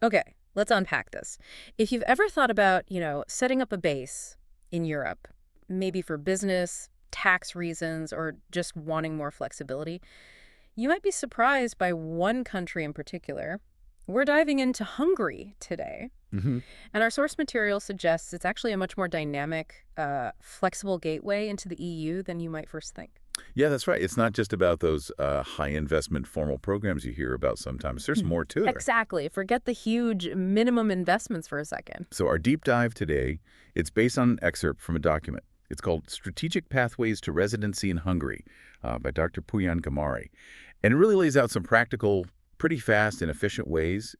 Okay, let's unpack this. If you've ever thought about, setting up a base in Europe, maybe for business, tax reasons, or just wanting more flexibility, you might be surprised by one country in particular. We're diving into Hungary today, Hmm. and our source material suggests it's actually a much more dynamic, flexible gateway into the EU than you might first think. Yeah, that's right. It's not just about those high investment formal programs you hear about sometimes. There's Hmm. more to it. Exactly. Forget the huge minimum investments for a second. So our deep dive today, it's based on an excerpt from a document. It's called Strategic Pathways to Residency in Hungary by Dr. Pooyan Ghamari. And it really lays out some practical, pretty fast and efficient ways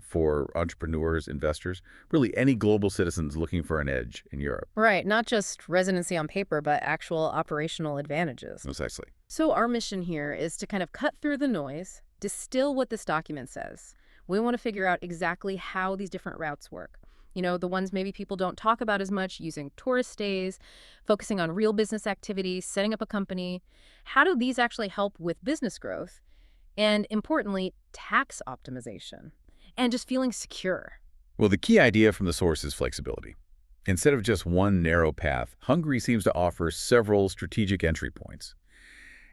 for entrepreneurs, investors, really any global citizens looking for an edge in Europe. Right, not just residency on paper, but actual operational advantages. Precisely. So our mission here is to kind of cut through the noise, distill what this document says. We want to figure out exactly how these different routes work. The ones maybe people don't talk about as much, using tourist stays, focusing on real business activities, setting up a company. How do these actually help with business growth? And importantly, tax optimization and just feeling secure. Well, the key idea from the source is flexibility. Instead of just one narrow path, Hungary seems to offer several strategic entry points.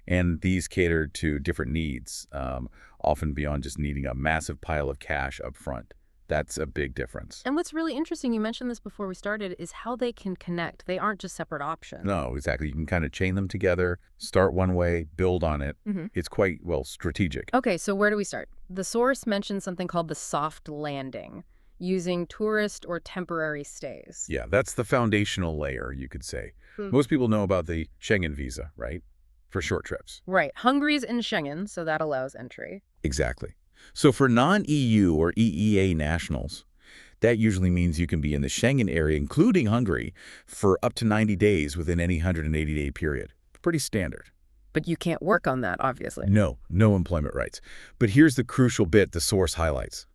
And these cater to different needs, often beyond just needing a massive pile of cash up front. That's a big difference. And what's really interesting, you mentioned this before we started, is how they can connect. They aren't just separate options. No, exactly. You can kind of chain them together, start one way, build on it. Hmm. It's quite, well, strategic. Okay, so where do we start? The source mentions something called the soft landing, using tourist or temporary stays. Yeah, that's the foundational layer, you could say. Hmm. Most people know about the Schengen visa, right? For short trips. Right. Hungary's in Schengen, so that allows entry. Exactly. So for non-EU or EEA nationals, that usually means you can be in the Schengen area, including Hungary, for up to 90 days within any 180-day period. Pretty standard. But you can't work on that, obviously. No employment rights. But here's the crucial bit the source highlights.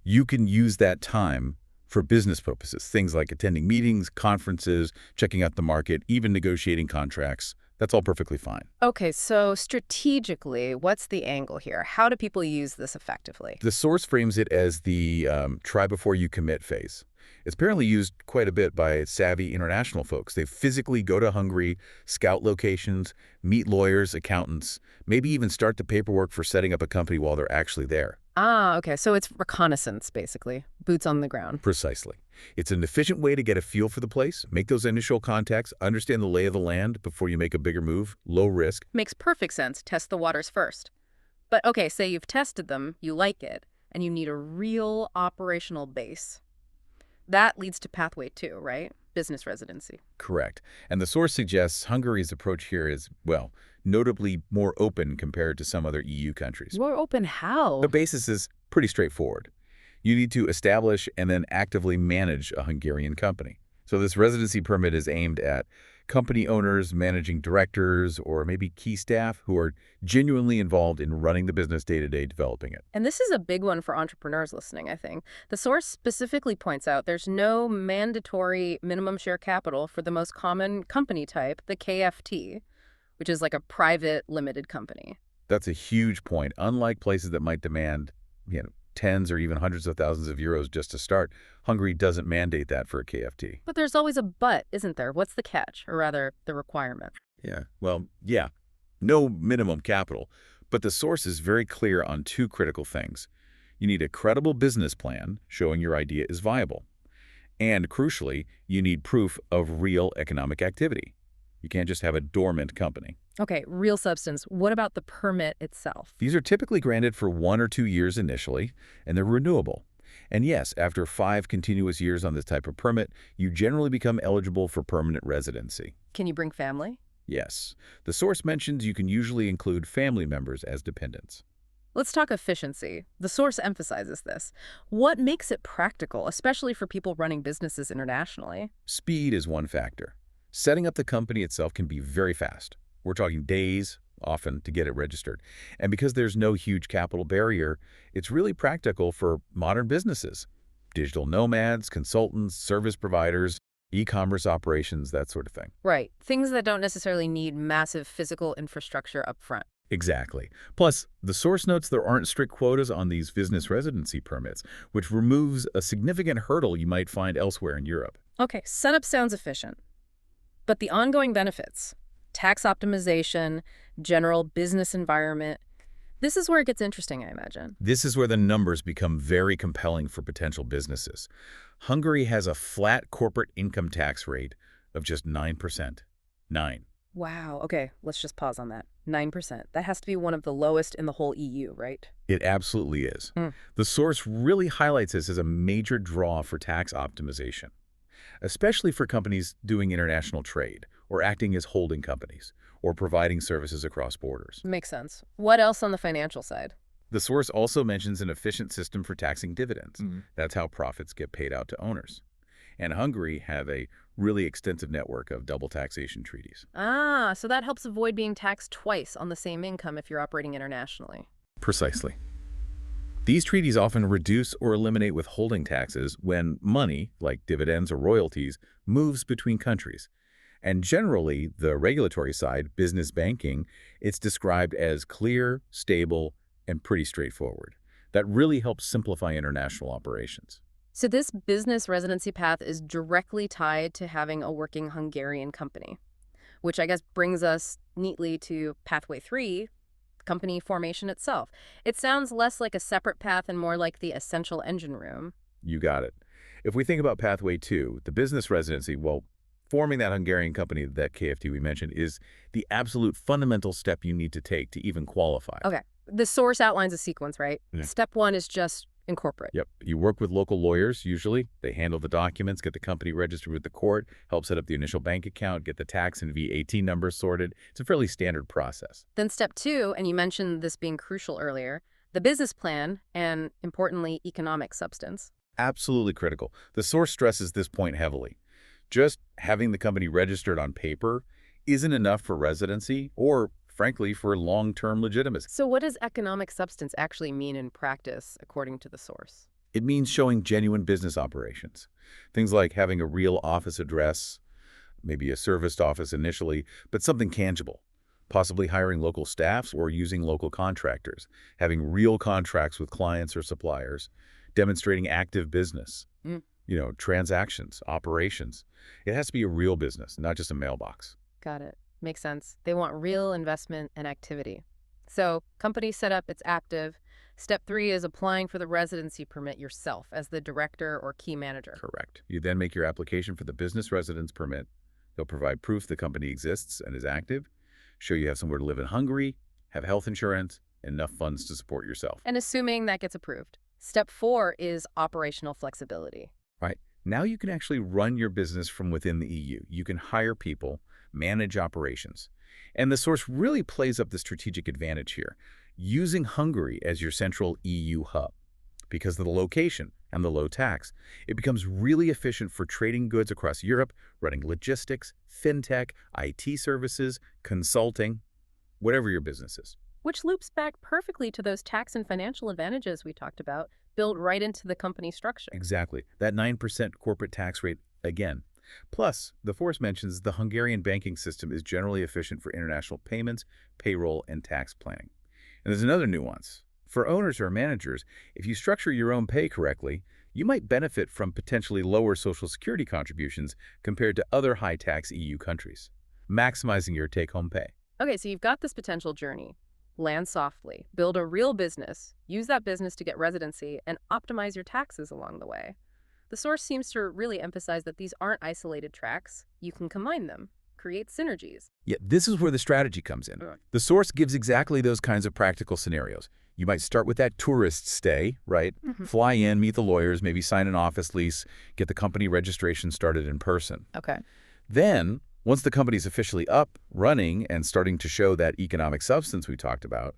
You can use that time for business purposes, things like attending meetings, conferences, checking out the market, even negotiating contracts. That's all perfectly fine. Okay, so strategically, what's the angle here? How do people use this effectively? The source frames it as the try before you commit phase. It's apparently used quite a bit by savvy international folks. They physically go to Hungary, scout locations, meet lawyers, accountants, maybe even start the paperwork for setting up a company while they're actually there. Ah, okay, so it's reconnaissance, basically. Boots on the ground. Precisely. It's an efficient way to get a feel for the place, make those initial contacts, understand the lay of the land before you make a bigger move, low risk. Makes perfect sense. Test the waters first. But okay, say you've tested them, you like it, and you need a real operational base. That leads to pathway 2, right? Business residency. Correct. And the source suggests Hungary's approach here is, well, notably more open compared to some other EU countries. More open how? The basis is pretty straightforward. You need to establish and then actively manage a Hungarian company. So this residency permit is aimed at company owners, managing directors, or maybe key staff who are genuinely involved in running the business day-to-day, developing it. And this is a big one for entrepreneurs listening, I think. The source specifically points out there's no mandatory minimum share capital for the most common company type, the KFT, which is like a private limited company. That's a huge point. Unlike places that might demand, tens or even hundreds of thousands of euros just to start, Hungary doesn't mandate that for a KFT. But there's always a but, isn't there? What's the catch, or rather, the requirement? Yeah, no minimum capital. But the source is very clear on two critical things. You need a credible business plan showing your idea is viable. And crucially, you need proof of real economic activity. You can't just have a dormant company. Okay, real substance. What about the permit itself? These are typically granted for 1 or 2 years initially, and they're renewable. And yes, after 5 continuous years on this type of permit, you generally become eligible for permanent residency. Can you bring family? Yes. The source mentions you can usually include family members as dependents. Let's talk efficiency. The source emphasizes this. What makes it practical, especially for people running businesses internationally? Speed is one factor. Setting up the company itself can be very fast. We're talking days, often, to get it registered. And because there's no huge capital barrier, it's really practical for modern businesses. Digital nomads, consultants, service providers, e-commerce operations, that sort of thing. Right. Things that don't necessarily need massive physical infrastructure up front. Exactly. Plus, the source notes there aren't strict quotas on these business residency permits, which removes a significant hurdle you might find elsewhere in Europe. Okay, setup sounds efficient. But the ongoing benefits, tax optimization, general business environment, this is where it gets interesting, I imagine. This is where the numbers become very compelling for potential businesses. Hungary has a flat corporate income tax rate of just 9%. 9. Wow, okay, let's just pause on that. 9%. That has to be one of the lowest in the whole EU, right? It absolutely is. Hmm. The source really highlights this as a major draw for tax optimization, especially for companies doing international trade or acting as holding companies or providing services across borders. Makes sense. What else on the financial side? The source also mentions an efficient system for taxing dividends. Mhm. That's how profits get paid out to owners. And Hungary have a really extensive network of double taxation treaties. Ah, so that helps avoid being taxed twice on the same income if you're operating internationally. Precisely. These treaties often reduce or eliminate withholding taxes when money, like dividends or royalties, moves between countries. And generally, the regulatory side, business banking, it's described as clear, stable, and pretty straightforward. That really helps simplify international operations. So this business residency path is directly tied to having a working Hungarian company, which I guess brings us neatly to pathway 3, company formation itself. It sounds less like a separate path and more like the essential engine room. You got it. If we think about pathway 2, the business residency, well, forming that Hungarian company, that KFT we mentioned, is the absolute fundamental step you need to take to even qualify. Okay, the source outlines a sequence, right? Yeah. Step 1 is just incorporate. Yep. You work with local lawyers, usually. They handle the documents, get the company registered with the court, help set up the initial bank account, get the tax and VAT numbers sorted. It's a fairly standard process. Then step 2, and you mentioned this being crucial earlier, the business plan and, importantly, economic substance. Absolutely critical. The source stresses this point heavily. Just having the company registered on paper isn't enough for residency or, frankly, for long-term legitimacy. So what does economic substance actually mean in practice, according to the source? It means showing genuine business operations. Things like having a real office address, maybe a serviced office initially, but something tangible. Possibly hiring local staffs or using local contractors, having real contracts with clients or suppliers, demonstrating active business, transactions, operations. It has to be a real business, not just a mailbox. Got it. Makes sense. They want real investment and activity. So, company setup, it's active. Step 3 is applying for the residency permit yourself as the director or key manager. Correct. You then make your application for the business residence permit. They'll provide proof the company exists and is active, show you have somewhere to live in Hungary, have health insurance, and enough funds to support yourself. And assuming that gets approved. Step 4 is operational flexibility. Right. Now you can actually run your business from within the EU. You can hire people, manage operations. And the source really plays up the strategic advantage here, using Hungary as your central EU hub. Because of the location and the low tax, it becomes really efficient for trading goods across Europe, running logistics, fintech, IT services, consulting, whatever your business is. Which loops back perfectly to those tax and financial advantages we talked about, built right into the company structure. Exactly. That 9% corporate tax rate again. Plus, the source mentions the Hungarian banking system is generally efficient for international payments, payroll, and tax planning. And there's another nuance. For owners or managers, if you structure your own pay correctly, you might benefit from potentially lower Social Security contributions compared to other high-tax EU countries, maximizing your take-home pay. Okay, so you've got this potential journey. Land softly, build a real business, use that business to get residency, and optimize your taxes along the way. The source seems to really emphasize that these aren't isolated tracks. You can combine them, create synergies. Yeah, this is where the strategy comes in. The source gives exactly those kinds of practical scenarios. You might start with that tourist stay, right? Fly in, meet the lawyers, maybe sign an office lease, get the company registration started in person. Okay. Then, once the company's officially up, running, and starting to show that economic substance we talked about,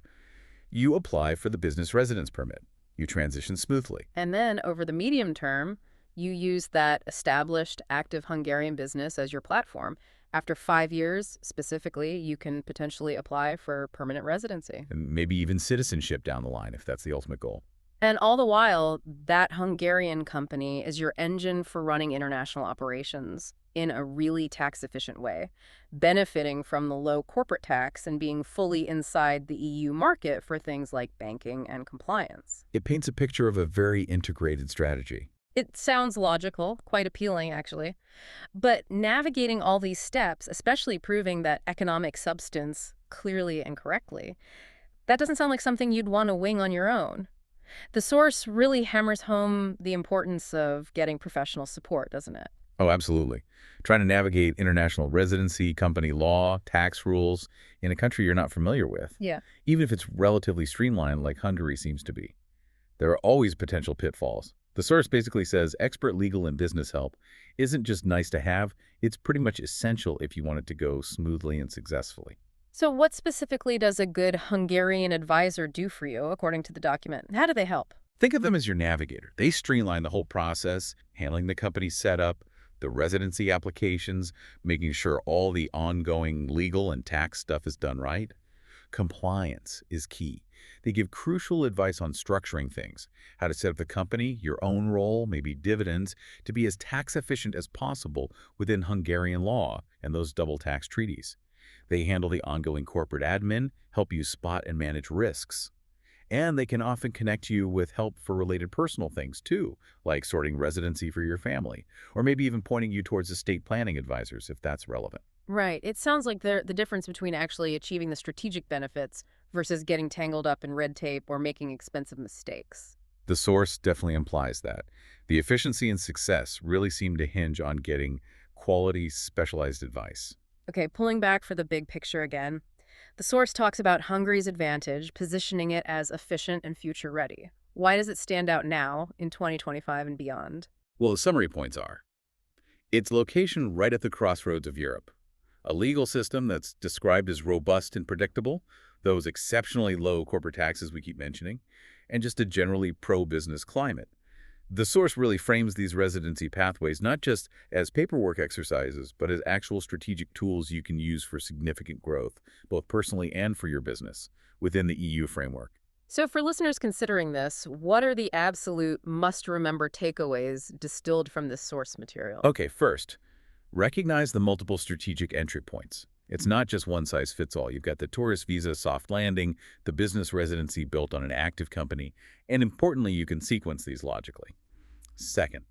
you apply for the business residence permit. You transition smoothly. And then, over the medium term, you use that established, active Hungarian business as your platform. After 5 years, specifically, you can potentially apply for permanent residency. And maybe even citizenship down the line, if that's the ultimate goal. And all the while, that Hungarian company is your engine for running international operations in a really tax-efficient way, benefiting from the low corporate tax and being fully inside the EU market for things like banking and compliance. It paints a picture of a very integrated strategy. It sounds logical, quite appealing, actually. But navigating all these steps, especially proving that economic substance clearly and correctly, that doesn't sound like something you'd want to wing on your own. The source really hammers home the importance of getting professional support, doesn't it? Oh, absolutely. Trying to navigate international residency, company law, tax rules in a country you're not familiar with, Yeah. even if it's relatively streamlined like Hungary seems to be. There are always potential pitfalls. The source basically says expert legal and business help isn't just nice to have, it's pretty much essential if you want it to go smoothly and successfully. So what specifically does a good Hungarian advisor do for you, according to the document? How do they help? Think of them as your navigator. They streamline the whole process, handling the company's setup, the residency applications, making sure all the ongoing legal and tax stuff is done right. Compliance is key. They give crucial advice on structuring things, how to set up the company, your own role, maybe dividends, to be as tax efficient as possible within Hungarian law and those double tax treaties. They handle the ongoing corporate admin, help you spot and manage risks. And they can often connect you with help for related personal things too, like sorting residency for your family, or maybe even pointing you towards estate planning advisors if that's relevant. Right. It sounds like the difference between actually achieving the strategic benefits versus getting tangled up in red tape or making expensive mistakes. The source definitely implies that. The efficiency and success really seem to hinge on getting quality, specialized advice. Okay, pulling back for the big picture again. The source talks about Hungary's advantage, positioning it as efficient and future ready. Why does it stand out now in 2025 and beyond? Well, the summary points are its location right at the crossroads of Europe, a legal system that's described as robust and predictable, those exceptionally low corporate taxes we keep mentioning, and just a generally pro-business climate. The source really frames these residency pathways not just as paperwork exercises, but as actual strategic tools you can use for significant growth, both personally and for your business, within the EU framework. So for listeners considering this, what are the absolute must-remember takeaways distilled from this source material? Okay, first, recognize the multiple strategic entry points. It's not just one size fits all. You've got the tourist visa, soft landing, the business residency built on an active company, and importantly, you can sequence these logically. Second,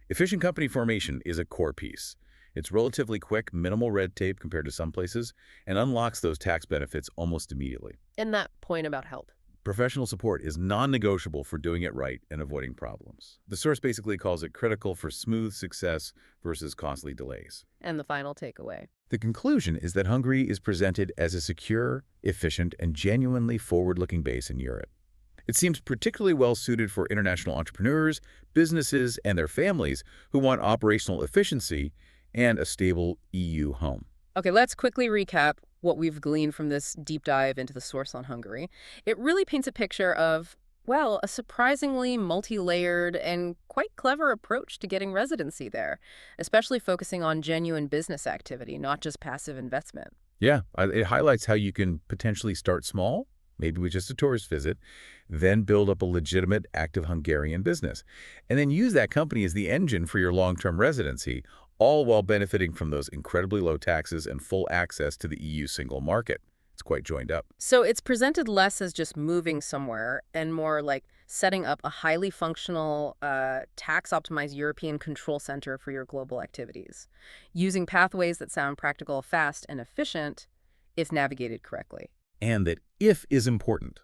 efficient company formation is a core piece. It's relatively quick, minimal red tape compared to some places, and unlocks those tax benefits almost immediately. And that point about help. Professional support is non-negotiable for doing it right and avoiding problems. The source basically calls it critical for smooth success versus costly delays. And the final takeaway. The conclusion is that Hungary is presented as a secure, efficient, and genuinely forward-looking base in Europe. It seems particularly well-suited for international entrepreneurs, businesses, and their families who want operational efficiency and a stable EU home. Okay, let's quickly recap what we've gleaned from this deep dive into the source on Hungary. It really paints a picture of, well, a surprisingly multi-layered and quite clever approach to getting residency there, especially focusing on genuine business activity, not just passive investment. Yeah, it highlights how you can potentially start small, maybe with just a tourist visit, then build up a legitimate, active Hungarian business, and then use that company as the engine for your long-term residency, all while benefiting from those incredibly low taxes and full access to the EU single market. It's quite joined up. So it's presented less as just moving somewhere and more like setting up a highly functional, tax-optimized European control center for your global activities, using pathways that sound practical, fast, and efficient if navigated correctly. And that if is important.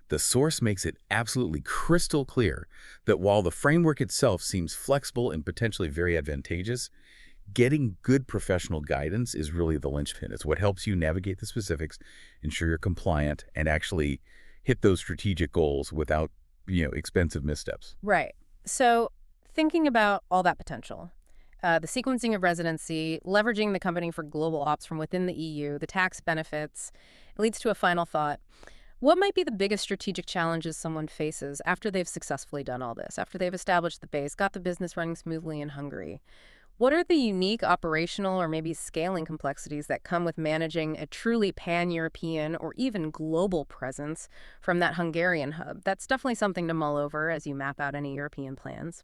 The source makes it absolutely crystal clear that while the framework itself seems flexible and potentially very advantageous, getting good professional guidance is really the linchpin. It's what helps you navigate the specifics, ensure you're compliant, and actually hit those strategic goals without, expensive missteps. Right. So thinking about all that potential, the sequencing of residency, leveraging the company for global ops from within the EU, the tax benefits, it leads to a final thought. What might be the biggest strategic challenges someone faces after they've successfully done all this, after they've established the base, got the business running smoothly in Hungary? What are the unique operational or maybe scaling complexities that come with managing a truly pan-European or even global presence from that Hungarian hub? That's definitely something to mull over as you map out any European plans.